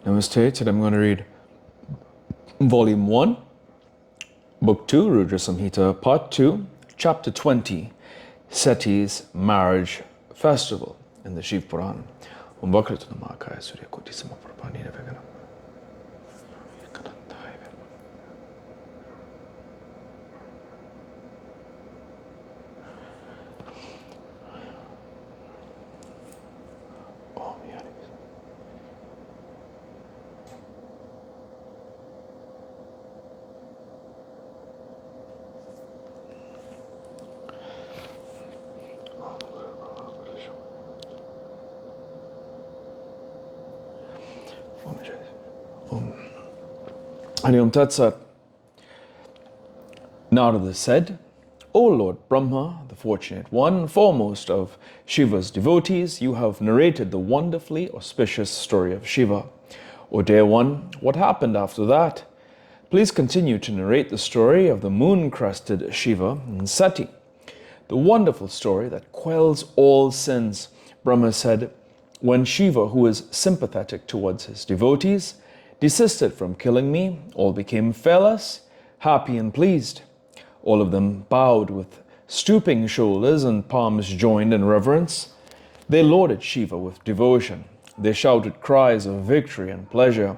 Namaste. Today I'm going to read Volume 1, Book 2, Rudra Samhita, Part 2, Chapter 20, Seti's Marriage Festival in the Shiva Puran. Om Vakratu Namakaya Surya Koti Samaprabhani Navagana. Hariom Tat Sat. Narada said, O Lord Brahma, the fortunate one, foremost of Shiva's devotees, you have narrated the wonderfully auspicious story of Shiva. O dear one, what happened after that? Please continue to narrate the story of the moon-crested Shiva and Seti, the wonderful story that quells all sins. Brahma said, when Shiva, who is sympathetic towards his devotees, desisted from killing me, all became fearless, happy and pleased. All of them bowed with stooping shoulders and palms joined in reverence. They lauded Shiva with devotion. They shouted cries of victory and pleasure.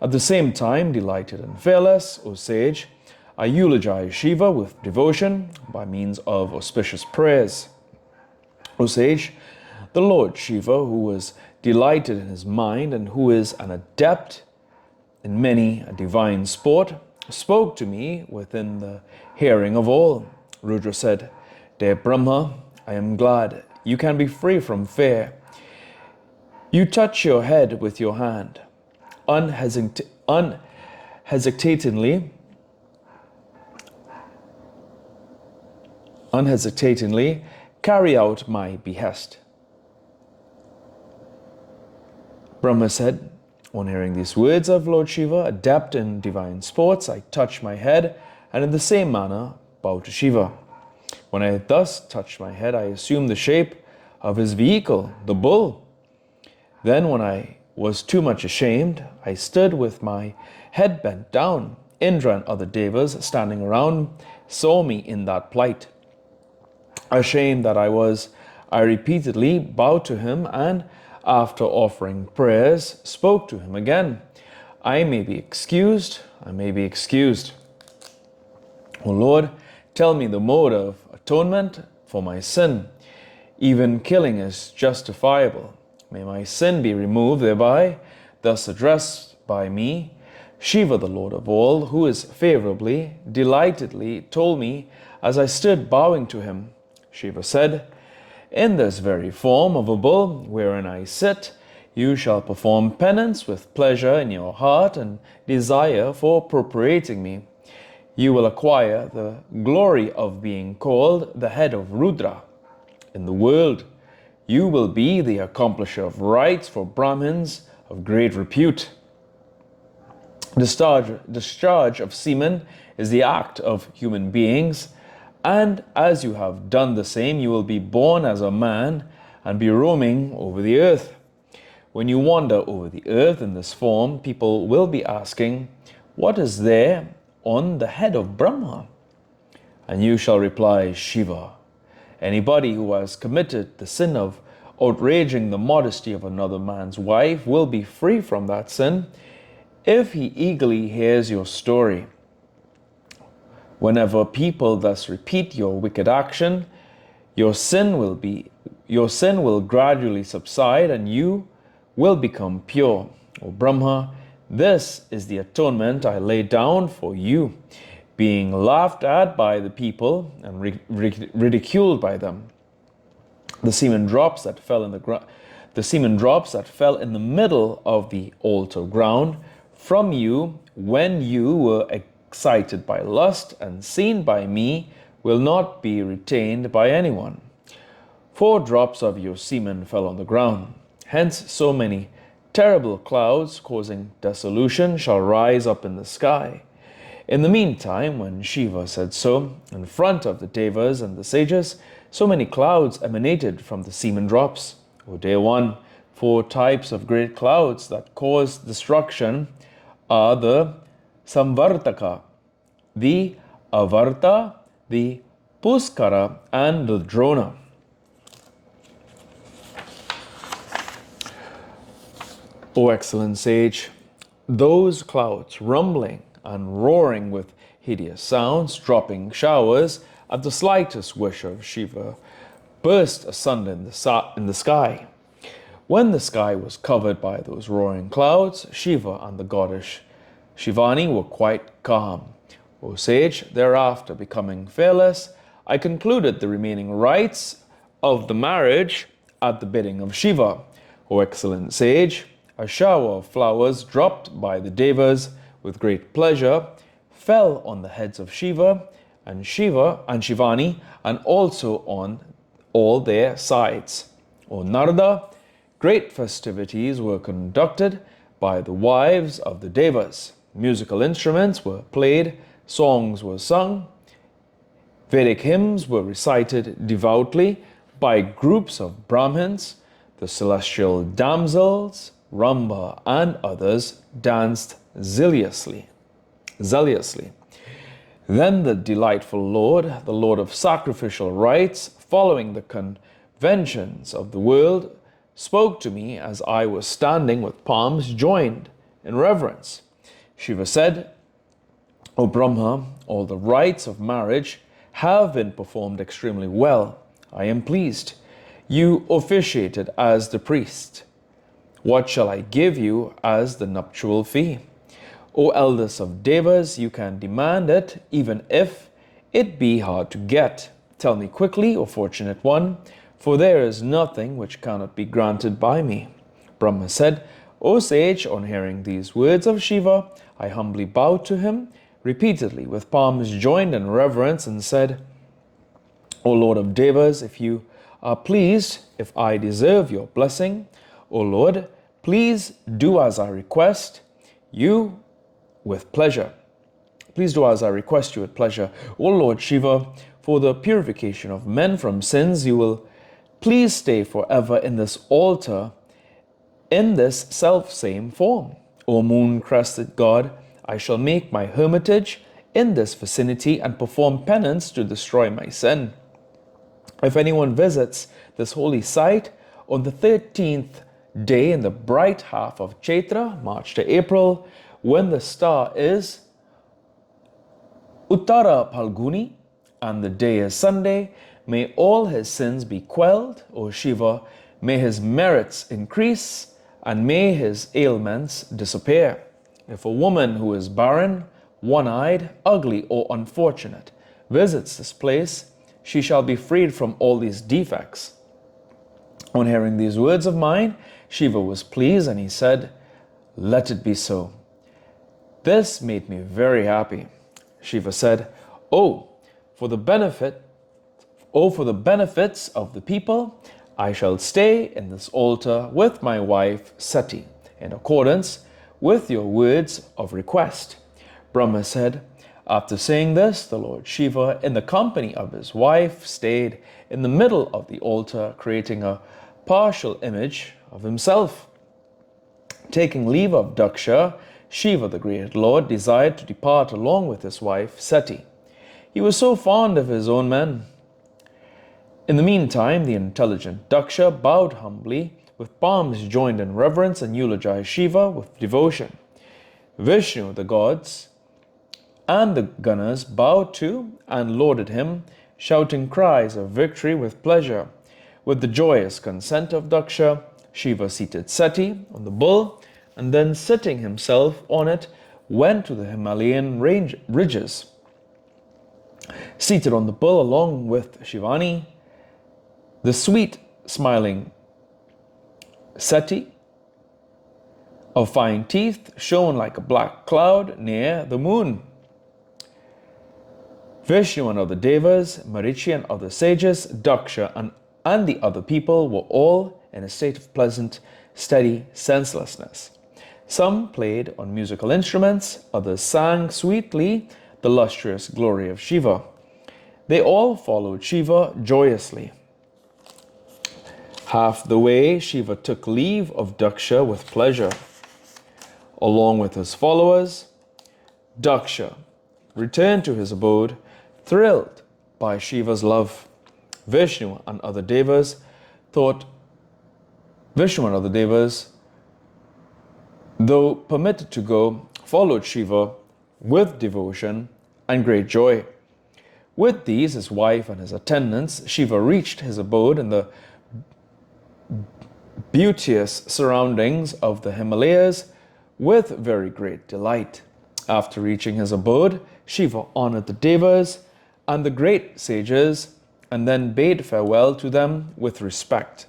At the same time, delighted and fearless, O sage, I eulogize Shiva with devotion by means of auspicious prayers. O sage, the Lord Shiva, who was delighted in his mind and who is an adept in many a divine sport, spoke to me within the hearing of all. Rudra said, Dear Brahma, I am glad you can be free from fear. You touch your head with your hand. Unhesitatingly, carry out my behest. Brahma said, on hearing these words of Lord Shiva, adept in divine sports, I touch my head and in the same manner bow to Shiva. When I thus touched my head, I assumed the shape of his vehicle, the bull. Then when I was too much ashamed, I stood with my head bent down. Indra and other devas standing around saw me in that plight. Ashamed that I was, I repeatedly bowed to him and, after offering prayers, spoke to him again. I may be excused, I may be excused. O Lord, tell me the mode of atonement for my sin. Even killing is justifiable. May my sin be removed thereby, thus addressed by me. Shiva, the Lord of all, who is favorably, delightedly, told me as I stood bowing to him. Shiva said, in this very form of a bull wherein I sit, you shall perform penance with pleasure in your heart and desire for appropriating me. You will acquire the glory of being called the head of Rudra. In the world, you will be the accomplisher of rites for Brahmins of great repute. Discharge of semen is the act of human beings, and as you have done the same, you will be born as a man and be roaming over the earth. When you wander over the earth in this form, people will be asking, what is there on the head of Brahma? And you shall reply, Shiva. Anybody who has committed the sin of outraging the modesty of another man's wife will be free from that sin if he eagerly hears your story. Whenever people thus repeat your wicked action, your sin will gradually subside and you will become pure. O Brahma, this is the atonement I lay down for you, being laughed at by the people and ridiculed by them. The semen drops that fell in the middle of the altar ground from you when you were excited by lust and seen by me will not be retained by anyone. 4 drops of your semen fell on the ground. Hence so many terrible clouds causing dissolution shall rise up in the sky. In the meantime, when Shiva said so, in front of the devas and the sages, so many clouds emanated from the semen drops. O dear one, 4 types of great clouds that cause destruction are the Samvartaka, the Avarta, the Puskara, and the Drona. O excellent sage, those clouds rumbling and roaring with hideous sounds, dropping showers at the slightest wish of Shiva, burst asunder in the sky. When the sky was covered by those roaring clouds, Shiva and the goddess Shivani were quite calm. O sage, thereafter becoming fearless, I concluded the remaining rites of the marriage at the bidding of Shiva. O excellent sage, a shower of flowers dropped by the Devas with great pleasure fell on the heads of Shiva and Shivani, and also on all their sides. O Narada, great festivities were conducted by the wives of the Devas. Musical instruments were played, songs were sung, Vedic hymns were recited devoutly by groups of Brahmins. The celestial damsels, Ramba, and others danced zealously. Then the delightful Lord, the Lord of sacrificial rites, following the conventions of the world, spoke to me as I was standing with palms joined in reverence. Shiva said, O Brahma, all the rites of marriage have been performed extremely well. I am pleased. You officiated as the priest. What shall I give you as the nuptial fee? O eldest of Devas, you can demand it, even if it be hard to get. Tell me quickly, O fortunate one, for there is nothing which cannot be granted by me. Brahma said, O sage, on hearing these words of Shiva, I humbly bowed to him repeatedly with palms joined in reverence and said, O Lord of Devas, if you are pleased, if I deserve your blessing, O Lord, please do as I request you with pleasure. Please do as I request you with pleasure. O Lord Shiva, for the purification of men from sins, you will please stay forever in this altar in this self-same form. O moon-crested God, I shall make my hermitage in this vicinity and perform penance to destroy my sin. If anyone visits this holy site on the 13th day in the bright half of Chaitra, March to April, when the star is Uttara Palguni and the day is Sunday, may all his sins be quelled, O Shiva, may his merits increase, and may his ailments disappear. If a woman who is barren, one-eyed, ugly, or unfortunate visits this place, she shall be freed from all these defects. On hearing these words of mine, Shiva was pleased and he said, Let it be so. This made me very happy. Shiva said, for the benefits of the people, I shall stay in this altar with my wife Sati, in accordance with your words of request. Brahma said, after saying this, the Lord Shiva, in the company of his wife, stayed in the middle of the altar, creating a partial image of himself. Taking leave of Daksha, Shiva, the great Lord, desired to depart along with his wife Sati. He was so fond of his own men. In the meantime, the intelligent Daksha bowed humbly, with palms joined in reverence, and eulogized Shiva with devotion. Vishnu, the gods, and the Ganas bowed to and lauded him, shouting cries of victory with pleasure. With the joyous consent of Daksha, Shiva seated Sati on the bull, and then sitting himself on it, went to the Himalayan ridges. Seated on the bull along with Shivani, the sweet smiling Sati of fine teeth shone like a black cloud near the moon. Vishnu and other devas, Marichi and other sages, Daksha and the other people were all in a state of pleasant, steady senselessness. Some played on musical instruments, others sang sweetly the lustrous glory of Shiva. They all followed Shiva joyously. Half the way, Shiva took leave of Daksha with pleasure. Along with his followers, Daksha returned to his abode, thrilled by Shiva's love. Vishnu and other devas, though permitted to go, followed Shiva with devotion and great joy. With these, his wife and his attendants, Shiva reached his abode in the beauteous surroundings of the Himalayas with very great delight. After reaching his abode, Shiva honored the devas and the great sages and then bade farewell to them with respect.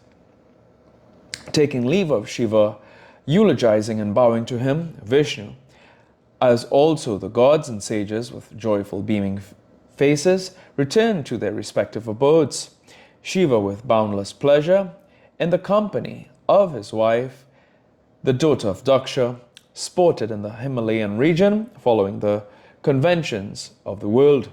Taking leave of Shiva, eulogizing and bowing to him, Vishnu, as also the gods and sages with joyful beaming faces, returned to their respective abodes. Shiva, with boundless pleasure, in the company of his wife, the daughter of Daksha, sported in the Himalayan region, following the conventions of the world.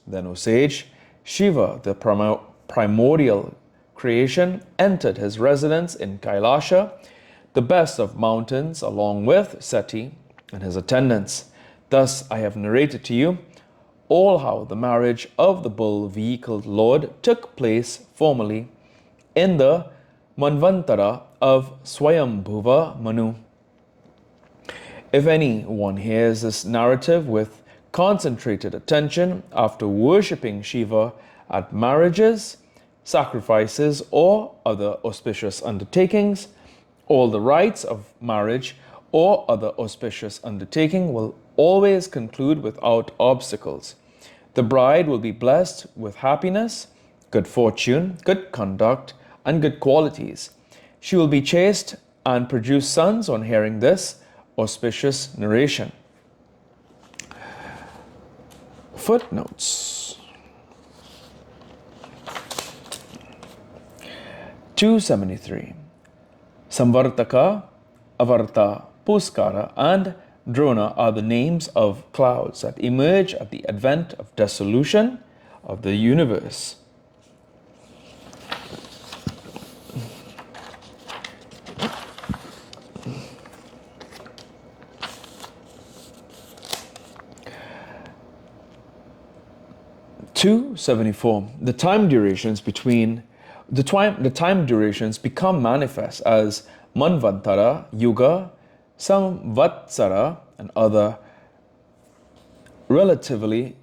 Then, O sage, Shiva, the primordial creation, entered his residence in Kailasha, the best of mountains, along with Sati and his attendants. Thus I have narrated to you all how the marriage of the bull-vehicled Lord took place formerly in the Manvantara of Swayambhuva Manu. If anyone hears this narrative with concentrated attention after worshipping Shiva at marriages, sacrifices, or other auspicious undertakings, all the rites of marriage or other auspicious undertaking will always conclude without obstacles. The bride will be blessed with happiness, good fortune, good conduct, and good qualities. She will be chaste and produce sons on hearing this auspicious narration. Footnotes. 273. Samvartaka, Avarta, Puskara, and Drona are the names of clouds that emerge at the advent of dissolution of the universe. The time durations become manifest as Manvantara, Yuga, Samvatsara, and other relatively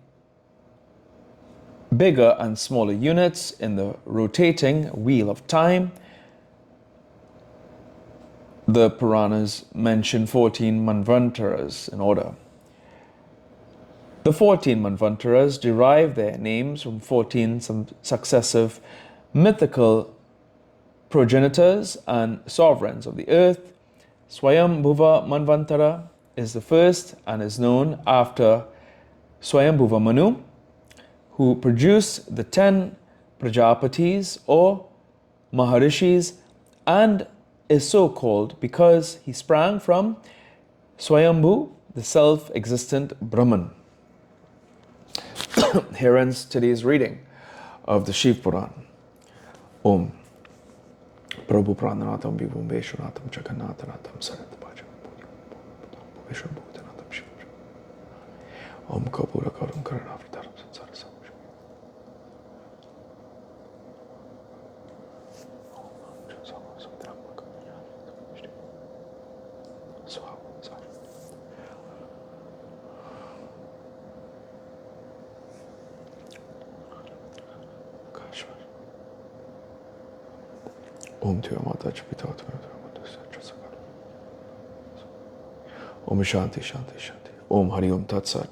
bigger and smaller units in the rotating wheel of time. The Puranas mention 14 Manvantaras in order. The 14 Manvantaras derive their names from 14 successive mythical progenitors and sovereigns of the earth. Swayambhuva Manvantara is the first and is known after Swayambhuva Manu, who produced the 10 Prajapatis or Maharishis, and is so called because he sprang from Swayambhu, the self-existent Brahman. Here ends today's reading of the Shiv Puran. Om. Prabhu Prananatam Vibhum Veshwanatam Jagannatanatam Saratapajam Vishwabhutanatam Shiva. Om Kapura Karam Karanavitaram Sansara Samujam. Om Tya Mata Chapita Om Shanti Shanti Shanti. Om Hari Om Tat Sat.